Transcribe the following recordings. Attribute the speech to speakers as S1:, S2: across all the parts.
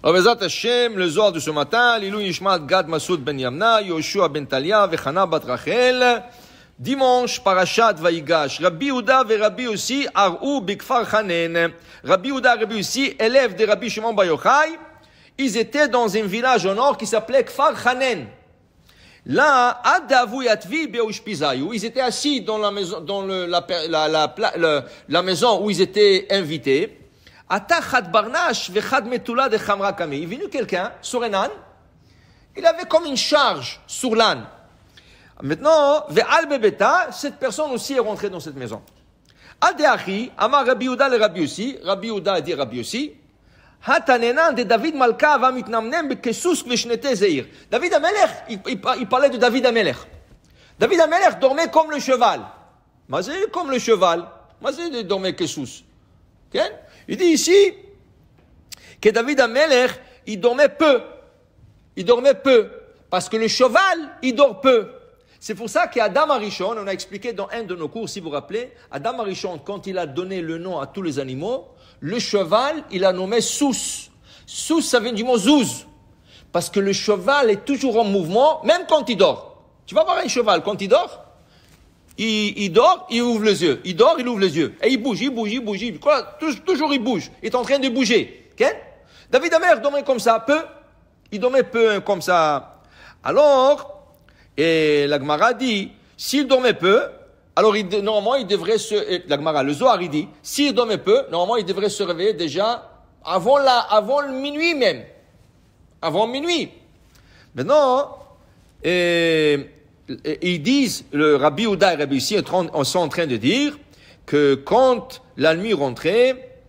S1: Alors, Bezat Hashem, le Zohar de ce matin, Lilou Nishmat Gad Masoud Ben Yamna, Yoshua Ben Talia, Vechana Bat Rachel. Dimanche, Parashat Vaïgash. Rabbi Yehuda et Rabbi aussi, Arou Bikfar Hanen. Rabbi Yehuda et Rabbi aussi, élèves de Rabbi Shimon Bar Yochai, ils étaient dans un village au nord qui s'appelait Kfar Hanen. Là, Adavu Yatvi Beushpizayu, ils étaient assis dans la maison, dans la maison où ils étaient invités. Atachat Barnash vechad Metula de Chamra Kami. Il est venu quelqu'un sur un âne. Il avait comme une charge sur l'âne. Maintenant, ve'al bebeta, cette personne aussi est rentrée dans cette maison. Adeachi, Amar Rabbi Yehuda le Rabbi aussi. Rabbi Yehuda a dit Rabbi aussi. Hatanenan de David Malka va mitnamnem bekesus veshnete zeir. David Amelech, il parlait de David Amelech. David Amelech dormait comme le cheval. Mazé comme le cheval. Mazé dormait kesus. Okay? Il dit ici que David Amelech, il dormait peu. Il dormait peu. Parce que le cheval, il dort peu. C'est pour ça qu'Adam Arishon, on a expliqué dans un de nos cours, si vous vous rappelez, Adam Arishon, quand il a donné le nom à tous les animaux, le cheval, il a nommé Sous. Sous, ça vient du mot Zouz. Parce que le cheval est toujours en mouvement, même quand il dort. Tu vas voir un cheval, quand il dort, il dort, il ouvre les yeux. Il dort, il ouvre les yeux. Et il bouge. Quoi? Toujours il bouge. Il est en train de bouger. Okay? David Amelech dormait comme ça, peu. Il dormait peu comme ça. Alors, et la Gemara dit, s'il dormait peu, alors normalement il devrait la Gemara, le Zohar il dit, s'il dormait peu, normalement il devrait se réveiller déjà avant le minuit même. Avant minuit. Maintenant, ils disent, le Rabbi Yehuda et Rabbi ici sont en train de dire que quand la nuit rentrait,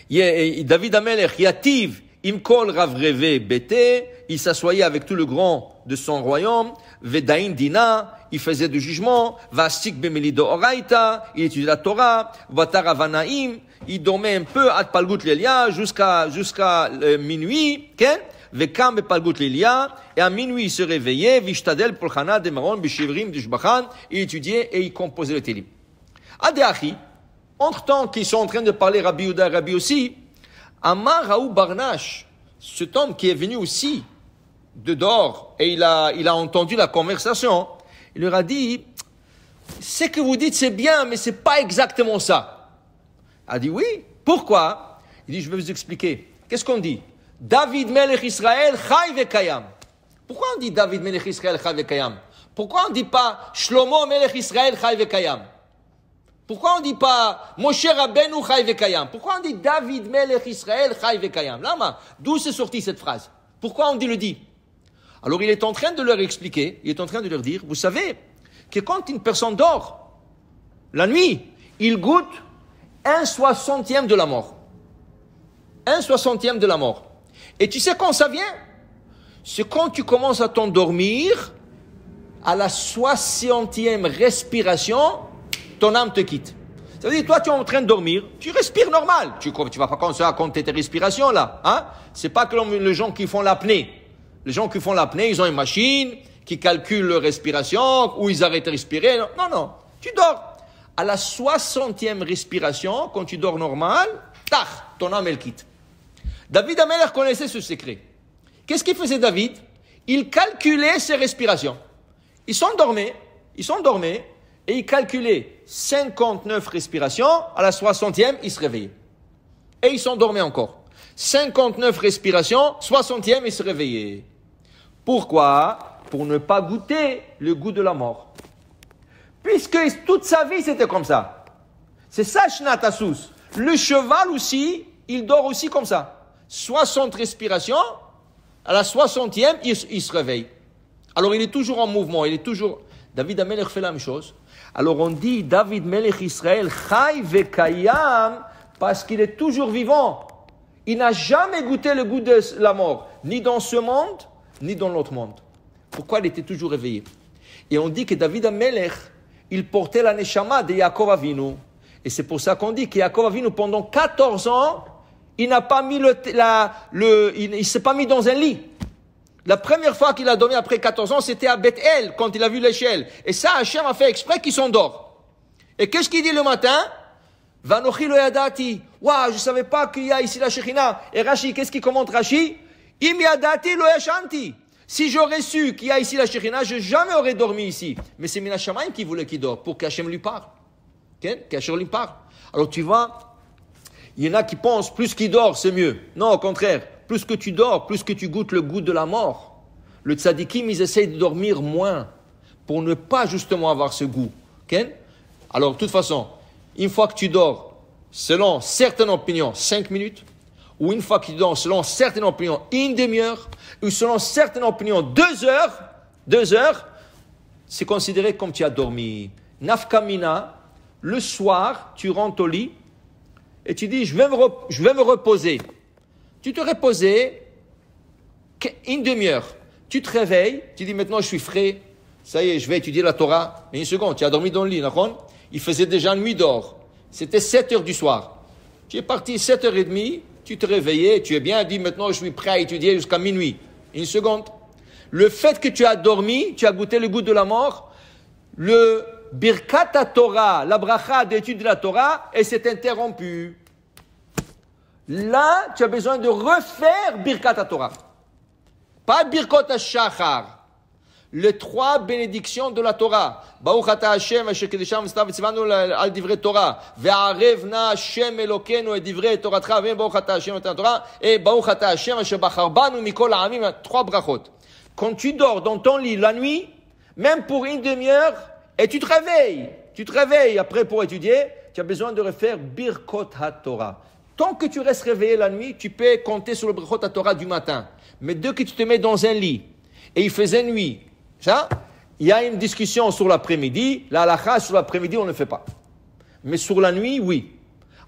S1: David Amelech Yativ Imkol Ravreve Bete, il s'assoyait avec tout le grand de son royaume, Vedain Dina, il faisait du jugement, Vastik Bemelido Oraita, il étudiait la Torah, Vataravanaim, il dormait un peu à Palgut Lelia jusqu'à minuit, Vekam Bepalgut Lelia, et à minuit il se réveillait, Vishtadel Polchana Demaron Bishivrim Dishbachan, il étudiait et il composait le Télim. Adeachi, entre temps qu'ils sont en train de parler Rabbi Yehuda et Rabbi aussi, Amar Raou Barnash, cet homme qui est venu aussi de dehors et il a entendu la conversation, il leur a dit, ce que vous dites c'est bien, mais c'est pas exactement ça. Il a dit oui, pourquoi? Il dit, je vais vous expliquer. Qu'est-ce qu'on dit? David Melech Israël Chai Vekayam. Pourquoi on dit David Melech Israël Chai Vekayam? Pourquoi on dit pas Shlomo Melech Israël Chai Vekayam? Pourquoi on dit pas Moshe Rabbeinu Chai Vekayam? Pourquoi on dit David Melech Israël Chai Vekayam? Lama, d'où c'est sorti cette phrase? Pourquoi on dit le dit? Alors il est en train de leur expliquer, il est en train de leur dire, vous savez que quand une personne dort, la nuit, il goûte 1/60 de la mort. 1/60 de la mort. Et tu sais quand ça vient? C'est quand tu commences à t'endormir, à la 60e respiration, ton âme te quitte. Ça veut dire, toi, tu es en train de dormir, tu respires normal. Tu vas pas commencer à compter tes respirations, là, hein? C'est pas comme les gens qui font l'apnée. Les gens qui font l'apnée, ils ont une machine qui calcule leur respiration, ou ils arrêtent de respirer. Non. Tu dors. À la 60e respiration, quand tu dors normal, tac, ton âme, elle quitte. David Amelech connaissait ce secret. Qu'est-ce qu'il faisait, David? Il calculait ses respirations. Ils s'endormaient, et il calculait 59 respirations, à la 60e, il se réveillait. Et il s'endormait encore. 59 respirations, 60e, il se réveillait. Pourquoi? Pour ne pas goûter le goût de la mort. Puisque toute sa vie, c'était comme ça. C'est ça, Shnatasus. Le cheval aussi, il dort aussi comme ça. 60 respirations, à la 60e, il se réveille. Alors, il est toujours en mouvement, David Amelech fait la même chose. Alors, on dit David Melech Israël, Chai Vekayam, parce qu'il est toujours vivant. Il n'a jamais goûté le goût de la mort, ni dans ce monde, ni dans l'autre monde. Pourquoi il était toujours réveillé? Et on dit que David Amelech, il portait la neshama de Yaakov Avinu. Et c'est pour ça qu'on dit que Yaakov Avinu, pendant 14 ans, il n'a pas mis il s'est pas mis dans un lit. La première fois qu'il a dormi après 14 ans, c'était à Beth-El, quand il a vu l'échelle. Et ça, Hachem a fait exprès qu'il s'endort. Et qu'est-ce qu'il dit le matin? Vanochi lo yadati, Waouh, je savais pas qu'il y a ici la Shekhinah. Et Rashi, qu'est-ce qu'il commente Rashi? Im yadati lo yashanti. Si j'aurais su qu'il y a ici la Shekhinah, je jamais aurais dormi ici. Mais c'est Mina Shamayim qui voulait qu'il dort, pour qu'Hachem lui parle. Qu'Hachem lui parle. Alors tu vois, il y en a qui pensent, plus qu'il dort, c'est mieux. Non, au contraire. Plus que tu dors, plus que tu goûtes le goût de la mort. Le tzadikim, ils essayent de dormir moins, pour ne pas justement avoir ce goût. Alors, de toute façon, une fois que tu dors, selon certaines opinions, 5 minutes, ou une fois que tu dors, selon certaines opinions, une demi-heure, ou selon certaines opinions, 2 heures, c'est considéré comme tu as dormi. Nafkamina, le soir, tu rentres au lit, et tu dis, je vais me reposer. Tu te reposais, une demi-heure. Tu te réveilles, tu dis, maintenant je suis frais, ça y est, je vais étudier la Torah. Mais une seconde, tu as dormi dans le lit, d'accord? Il faisait déjà nuit d'or. C'était 7 heures du soir. Tu es parti 7h30, tu te réveillais, tu es bien dit, maintenant je suis prêt à étudier jusqu'à minuit. Une seconde. Le fait que tu as dormi, tu as goûté le goût de la mort, le Birkat Torah, la bracha d'étude de la Torah, et s'est interrompu. Là, tu as besoin de refaire Birkat Torah. Pas Birkot HaShachar. Les 3 bénédictions de la Torah. Baruch ata Hashem, asher kedesham v'stav v'tzivanu al divrei Torah. Ve'arev na Hashem Elokeinu et divrei Toratcha. Baruch ata Hashem et Torah. Et Baruch ata Hashem, asher bachar banu mikol ha'amim. 3 brachot. Quand tu dors dans ton lit la nuit, même pour une demi-heure, et tu te réveilles après pour étudier, tu as besoin de refaire Birkot HaTorah. Tant que tu restes réveillé la nuit, tu peux compter sur le Birkot HaTorah du matin. Mais dès que tu te mets dans un lit, et il faisait nuit, ça, il y a une discussion sur l'après-midi. La halakha, sur l'après-midi, on ne fait pas. Mais sur la nuit, oui.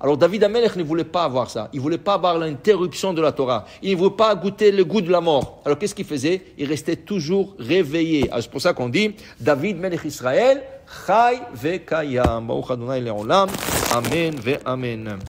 S1: Alors David Amelech ne voulait pas avoir ça. Il ne voulait pas avoir l'interruption de la Torah. Il ne voulait pas goûter le goût de la mort. Alors qu'est-ce qu'il faisait? Il restait toujours réveillé. Alors, c'est pour ça qu'on dit David Melech Israël, Chai vekayam. Baruch Adonai le'olam. Amen ve amen.